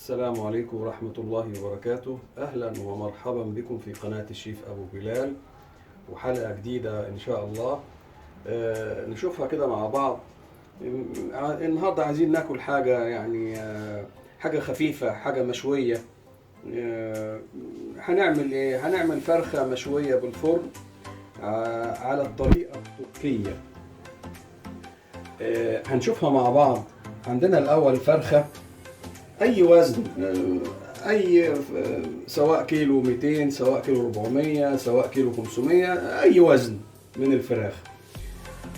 السلام عليكم ورحمة الله وبركاته. أهلا ومرحبا بكم في قناة الشيف أبو بلال وحلقة جديدة إن شاء الله. نشوفها كده مع بعض. النهاردة عايزين ناكل حاجة يعني حاجة خفيفة، حاجة مشوية. آه، هنعمل إيه؟ هنعمل فرخة مشوية بالفرن على الطريقة التركية. هنشوفها مع بعض. عندنا الأول فرخة اي وزن، اي سواء كيلو 200 سواء كيلو 400 سواء كيلو 500، اي وزن من الفراخ.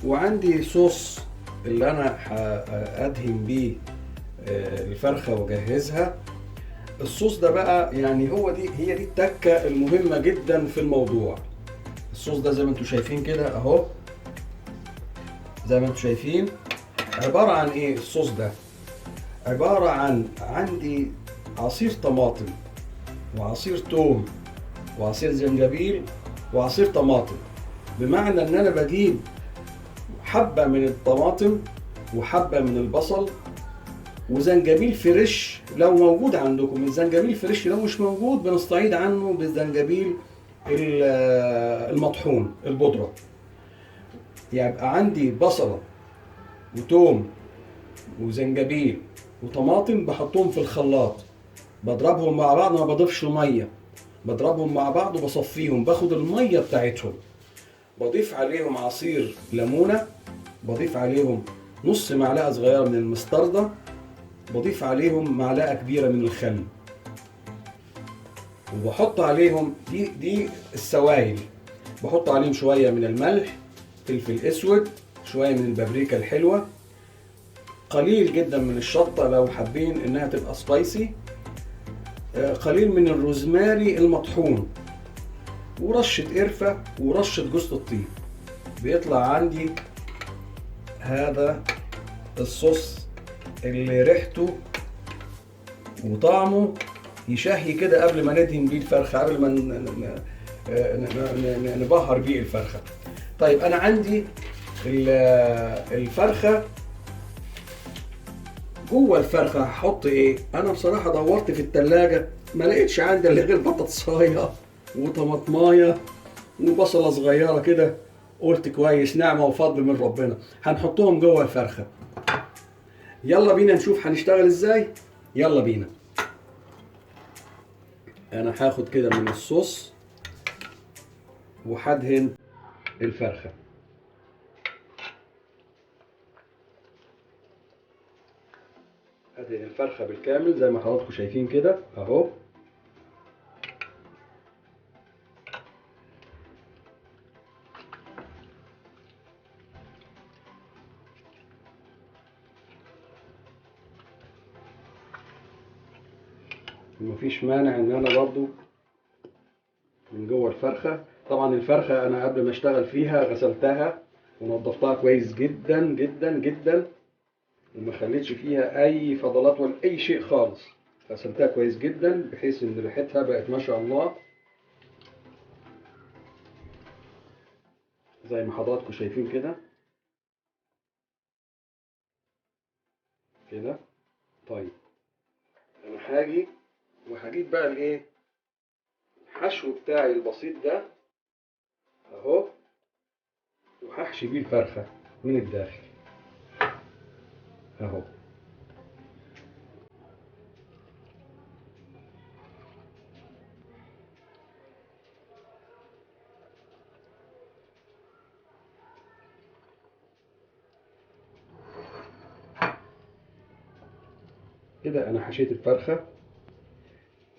وعندي صوص اللي انا هادهن بيه الفرخه واجهزها. الصوص ده بقى يعني هي دي التكه المهمه جدا في الموضوع. الصوص ده زي ما انتم شايفين كده اهو، زي ما انتم شايفين. عباره عن ايه الصوص ده؟ عباره عن عندي عصير طماطم وعصير توم وعصير زنجبيل وعصير طماطم. بمعنى ان انا بجيب حبة من الطماطم وحبة من البصل وزنجبيل فريش لو موجود عندكم. الزنجبيل فريش لو مش موجود بنستعيد عنه بالزنجبيل المطحون البودرة. يبقى عندي بصلة وتوم وزنجبيل وطماطم بحطهم في الخلاط، بضربهم مع بعض، ما بضيفش ميه، بضربهم مع بعض وبصفيهم، باخد الميه بتاعتهم، بضيف عليهم عصير ليمونه، بضيف عليهم نص معلقه صغيره من المستردة، بضيف عليهم معلقه كبيره من الخل، وبحط عليهم دي السوائل. بحط عليهم شويه من الملح، فلفل اسود، شويه من البابريكا الحلوه، قليل جدا من الشطه لو حابين انها تبقى سبايسي، قليل من الروزماري المطحون، ورشة قرفة ورشة جوز الطيب. بيطلع عندي هذا الصوص اللي ريحته وطعمه يشهي كده قبل ما ندهن بيه الفرخة، قبل ما نبهر بيه الفرخة. طيب أنا عندي الفرخة. جوه الفرخة هحط إيه؟ أنا بصراحة دورت في التلاجة ما لقيتش عندي إلا غير بطاطساية وطماطمايه وبصله صغيره كده. قلت كويس، نعمه وفضل من ربنا، هنحطهم جوه الفرخه. يلا بينا نشوف هنشتغل ازاي. يلا بينا. انا هاخد كده من الصوص وهدهن الفرخه. هدهن الفرخه بالكامل زي ما حضراتكم شايفين كده اهو. مفيش مانع ان انا برضو من جوه الفرخه. طبعا الفرخه انا قبل ما اشتغل فيها غسلتها ونضفتها كويس جدا جدا جدا، وما خليتش فيها اي فضلات ولا اي شيء خالص. غسلتها كويس جدا بحيث ان ريحتها بقت ما شاء الله زي ما حضراتكم شايفين كده كده. طيب انا هاجي وهجيب بقى الايه، الحشو بتاعي البسيط ده اهو، وهحشي بيه الفرخه من الداخل اهو. كده انا حشيت الفرخه،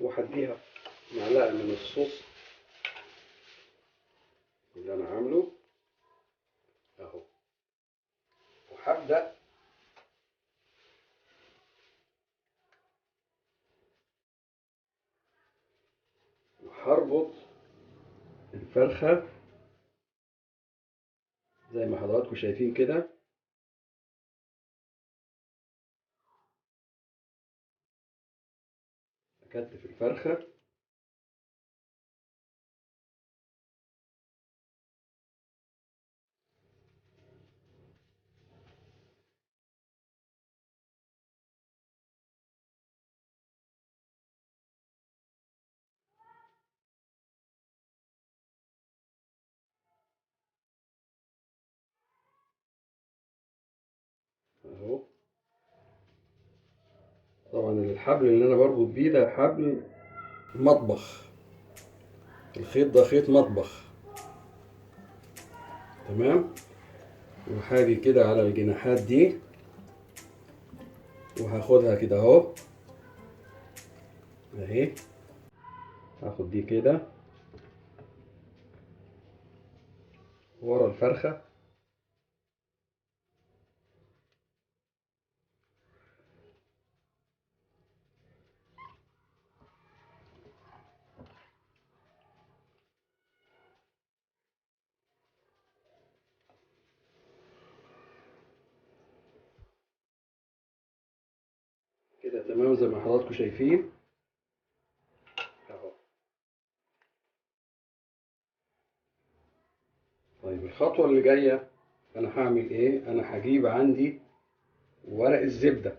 وهديها معلقه من الصوص اللي انا عامله اهو، وهبدا وهربط الفرخه زي ما حضراتكم شايفين كده. اكتف الفرخه طبعا الحبل اللي انا بربط بيه ده حبل مطبخ، الخيط ده خيط مطبخ. تمام. وهاجي كده على الجناحات دي وهاخدها كده اهو، اهي. هاخد دي كده ورا الفرخة، كده تمام زي ما حضراتكم شايفين اهو. طيب الخطوة اللي جاية انا هعمل ايه؟ انا هجيب عندي ورق الزبدة.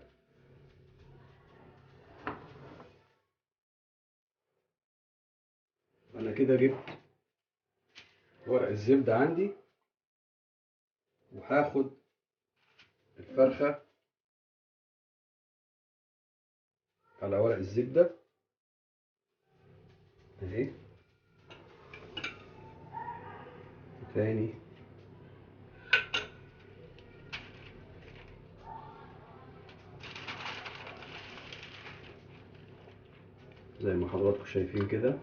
انا كده جبت ورق الزبدة عندي، وهاخد الفرخة على ورق الزبدة اهي، تاني زي ما حضراتكم شايفين كده.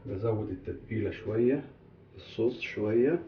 بزود التتبيلة شوية، الصوص شوية،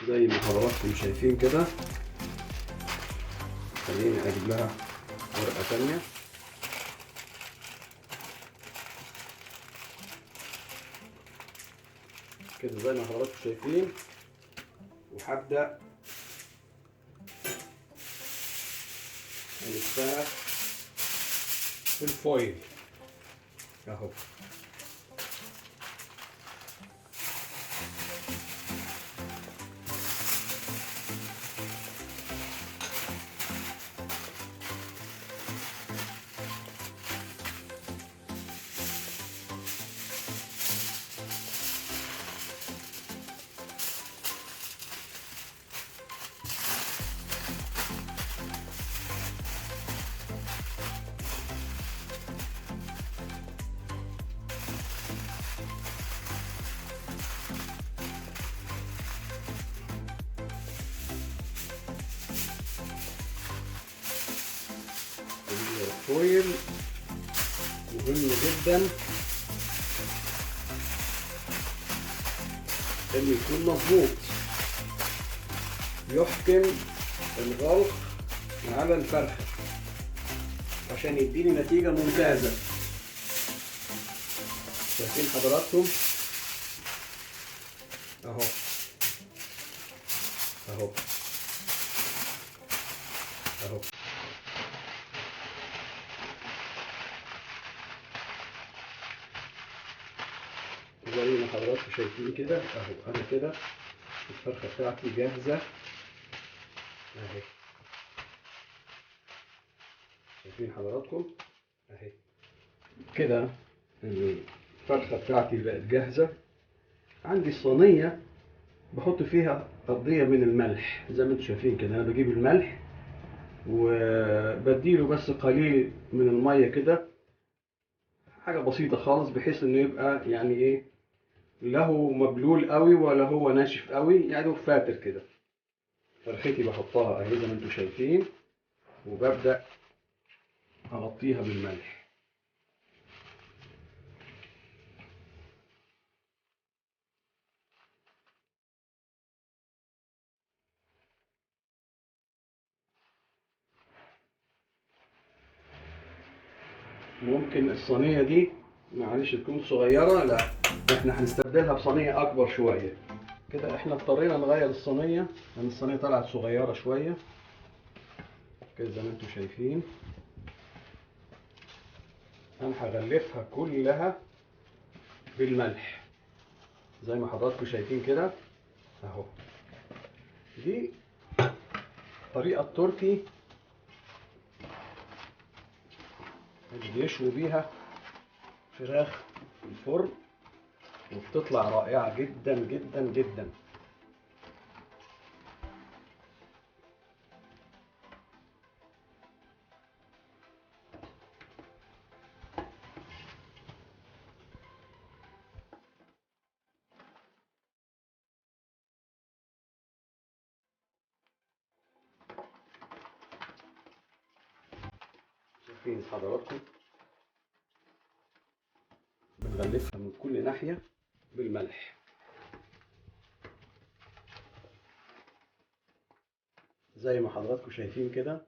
زي ما حضراتكم شايفين كده. خليني اجيب لها ورقة تانية. كده زي ما حضراتكم شايفين، وهبدأ ألفها في الفويل اهو. الفويل مهم جدا انه يكون مظبوط، يحكم الغلق على الفرخة عشان يديني نتيجة ممتازة. شايفين حضراتكم اهو اهو اهو. زي ما حضراتكم شايفين كده اهو. انا كده الفرخة بتاعتي جاهزة اهي. شايفين حضراتكم اهي كده. الفرخة بتاعتي بقت جاهزة. عندي الصينية بحط فيها قضية من الملح زي ما انتم شايفين كده. انا بجيب الملح وبديله بس قليل من المية كده، حاجة بسيطة خالص، بحيث انه يبقى يعني ايه، لا هو مبلول قوي ولا هو ناشف قوي، يعني هو فاتر كده. فرختي بحطها اهي زي ما انتم شايفين، وببدأ اغطيها بالملح. ممكن الصينية دي معلش تكون صغيرة، لا احنا هنستبدلها بصينية أكبر شوية. كده احنا اضطرينا نغير الصينية لأن الصينية طلعت صغيرة شوية كده زي ما انتم شايفين. أنا هغلفها كلها بالملح زي ما حضراتكم شايفين كده اهو. دي طريقة تركي اللي بيشووا بيها فراخ في الفرن وبتطلع رائعة جدا جدا جدا. شايفين حضراتكم بنغلفها من كل ناحية بالملح زي ما حضراتكم شايفين كده.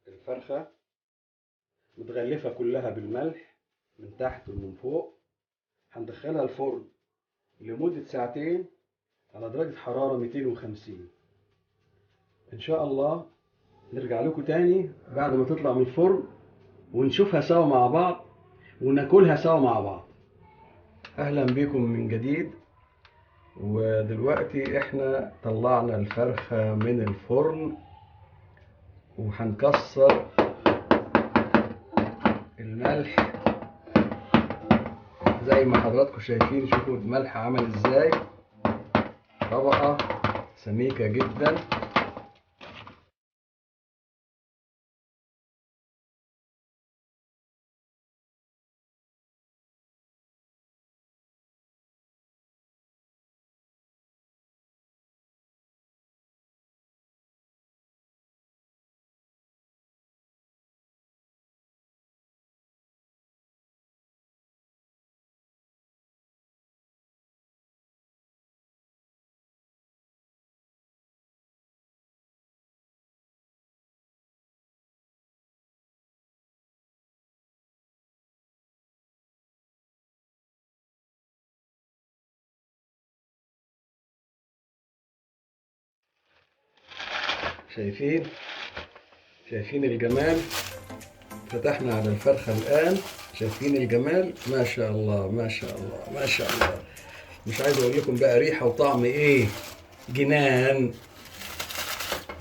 الفرخة متغلفة كلها بالملح من تحت ومن فوق. هندخلها الفرن لمدة ساعتين على درجة حرارة 250. إن شاء الله نرجع لكم تاني بعد ما تطلع من الفرن ونشوفها سوا مع بعض وناكلها سوا مع بعض. أهلا بكم من جديد. ودلوقتي احنا طلعنا الفرخة من الفرن وهنكسر الملح زي ما حضراتكم شايفين. شوفوا الملح عمل ازاي، طبقة سميكة جدا. شايفين الجمال. فتحنا على الفرخة الآن، شايفين الجمال. ما شاء الله ما شاء الله ما شاء الله. مش عايز اقول لكم بقى ريحة وطعم ايه، جنان.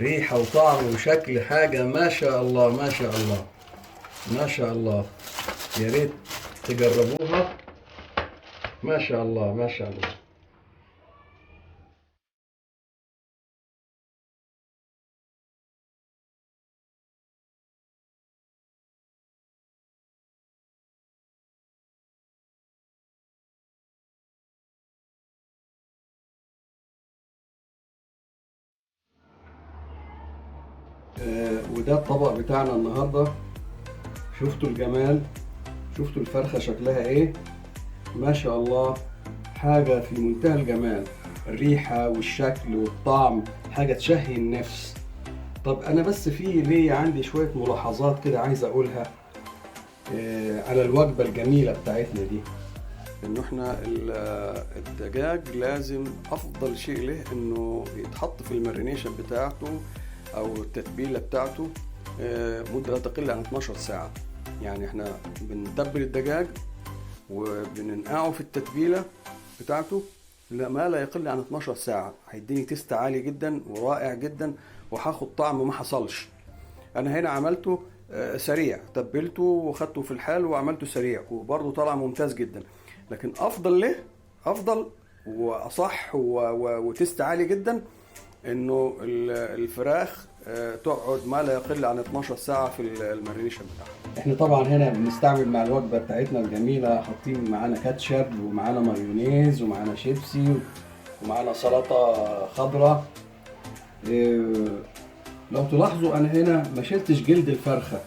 ريحة وطعم وشكل حاجة ما شاء الله ما شاء الله ما شاء الله. يا ريت تجربوها. ما شاء الله ما شاء الله. وده الطبق بتاعنا النهارده. شفتوا الجمال، شفتوا الفرخة شكلها ايه. ما شاء الله، حاجة في منتهى الجمال. الريحة والشكل والطعم حاجة تشهي النفس. طب انا بس في ليه عندي شوية ملاحظات كده عايز اقولها على الوجبة الجميلة بتاعتنا دي. انه احنا الدجاج لازم افضل شيء له انه يتحط في المارينيشن بتاعته او التتبيلة بتاعته مدة لا تقل عن 12 ساعة. يعني احنا بنتبل الدجاج وبننقعه في التتبيلة بتاعته ما لا يقل عن 12 ساعة. هيديني تيست عالي جدا ورائع جدا وهاخد طعم ما حصلش. انا هنا عملته سريع، تبلته وخدته في الحال وعملته سريع وبرضه طلع ممتاز جدا. لكن افضل واصح وتيست عالي جدا انه الفراخ تقعد ما لا يقل عن 12 ساعة في المارينيشن بتاعها. احنا طبعا هنا بنستعمل مع الوجبة بتاعتنا الجميلة، حاطين معانا كاتشب ومعانا مايونيز ومعانا شيبسي ومعانا سلطة خضراء. لو تلاحظوا انا هنا ما شلتش جلد الفرخة،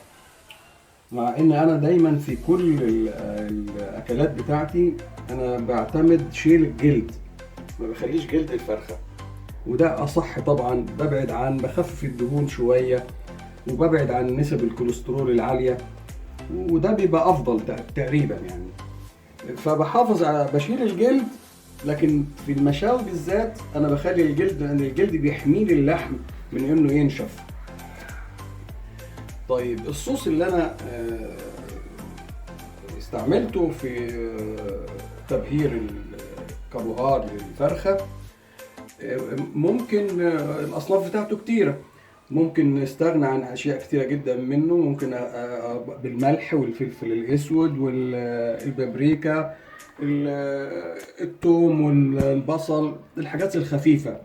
مع ان انا دايما في كل الاكلات بتاعتي انا بعتمد شيل الجلد، ما بخليش جلد الفرخة. وده اصح طبعا. بخفف الدهون شويه وببعد عن نسب الكوليسترول العاليه. وده بيبقى افضل تقريبا يعني. فبحافظ على بشيل الجلد، لكن في المشاوي بالذات انا بخلي الجلد، لان الجلد بيحمي لي اللحم من انه ينشف. طيب الصوص اللي انا استعملته في تبهير الكابوهار للفرخه، ممكن الاصناف بتاعته كتيره، ممكن نستغنى عن اشياء كتيره جدا منه. ممكن بالملح والفلفل الاسود والبابريكا، الثوم والبصل، الحاجات الخفيفه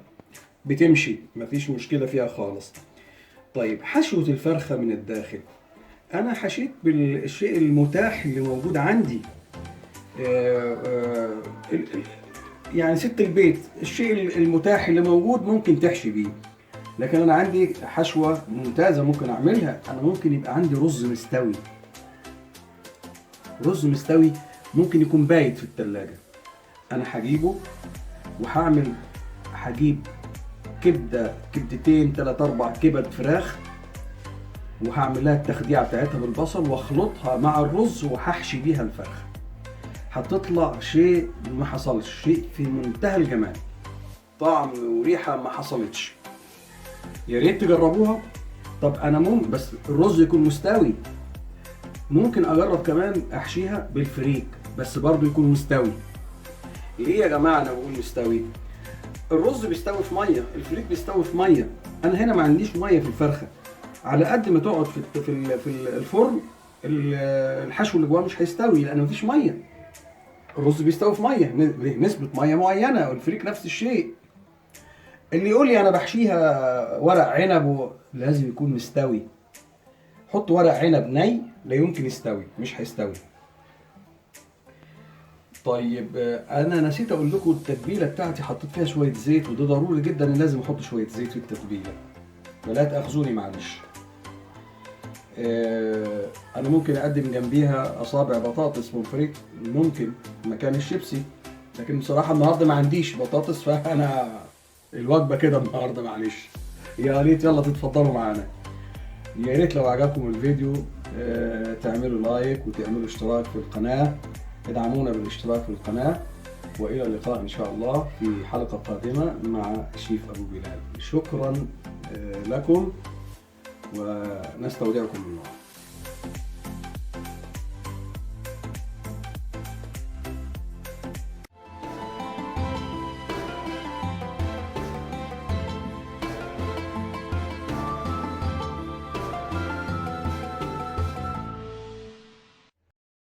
بتمشي، مفيش مشكله فيها خالص. طيب حشوه الفرخه من الداخل، انا حشيت بالشيء المتاح اللي موجود عندي. يعني ست البيت الشيء المتاح اللي موجود ممكن تحشي بيه. لكن انا عندي حشوه ممتازه ممكن اعملها. انا ممكن يبقى عندي رز مستوي. رز مستوي ممكن يكون بايت في التلاجة، انا هجيبه هجيب كبده، كبدتين، 3-4 كبد فراخ، وهعمل لها التخديعه بتاعتها بالبصل واخلطها مع الرز وهحشي بيها الفرخه. هتطلع شيء ما حصلش، شيء في منتهى الجمال، طعم وريحه ما حصلتش. يا ريت تجربوها. طب انا ممكن بس الرز يكون مستوي. ممكن اجرب كمان احشيها بالفريك بس برضو يكون مستوي. ليه يا جماعه انا بقول مستوي؟ الرز بيستوي في ميه، الفريك بيستوي في ميه. انا هنا ما عنديش ميه في الفرخه. على قد ما تقعد في الفرن الحشو اللي جواه مش هيستوي لان مفيش ميه. الرز بيستوي في ميه، نسبه ميه معينه، والفريك نفس الشيء. اللي يقول لي انا بحشيها ورق عنب لازم يكون مستوي. حط ورق عنب ني لا يمكن يستوي، مش هيستوي. طيب انا نسيت اقول لكم التتبيله بتاعتي حطيت فيها شويه زيت، وده ضروري جدا ان لازم احط شويه زيت في التتبيله، ولا تاخذوني معلش. انا ممكن اقدم جنبيها اصابع بطاطس منفريك ممكن مكان الشيبسي، لكن بصراحه النهارده ما عنديش بطاطس، فانا الوجبه كده النهارده معلش. يا ريت يلا تتفضلوا معانا. يا ريت لو عجبكم الفيديو تعملوا لايك وتعملوا اشتراك في القناه، ادعمونا بالاشتراك في القناه. والى اللقاء ان شاء الله في حلقه قادمه مع الشيف ابو بلال. شكرا لكم ونستودعكم الله.